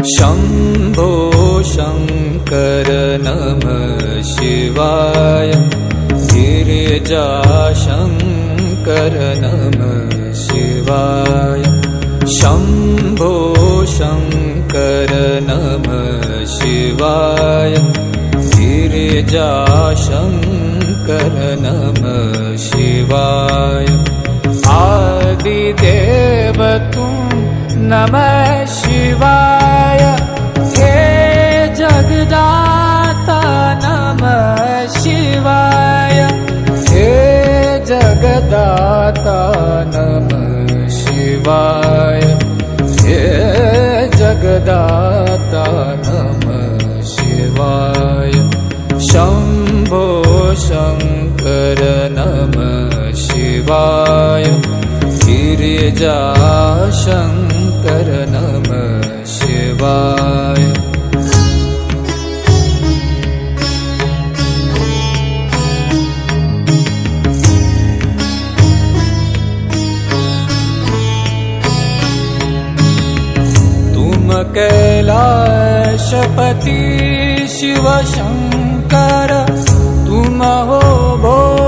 शंभो शंकर नमः शिवाय। गिरिजा शंकर नमः शिवाय। शंभो शंकर नमः शिवाय। गिरिजा शंकर नमः शिवाय। आदिदेव तुम नमः शिवाय। हे जगदाता नमः शिवाय। हे जगदाता नमः शिवाय। हे जगदाता नमः शिवाय। शंभो शंकर नमः शिवाय। गिरिजा शंकर नमः शिवाय। तुम कैलाशपति शिव शंकर। तुम हो भोले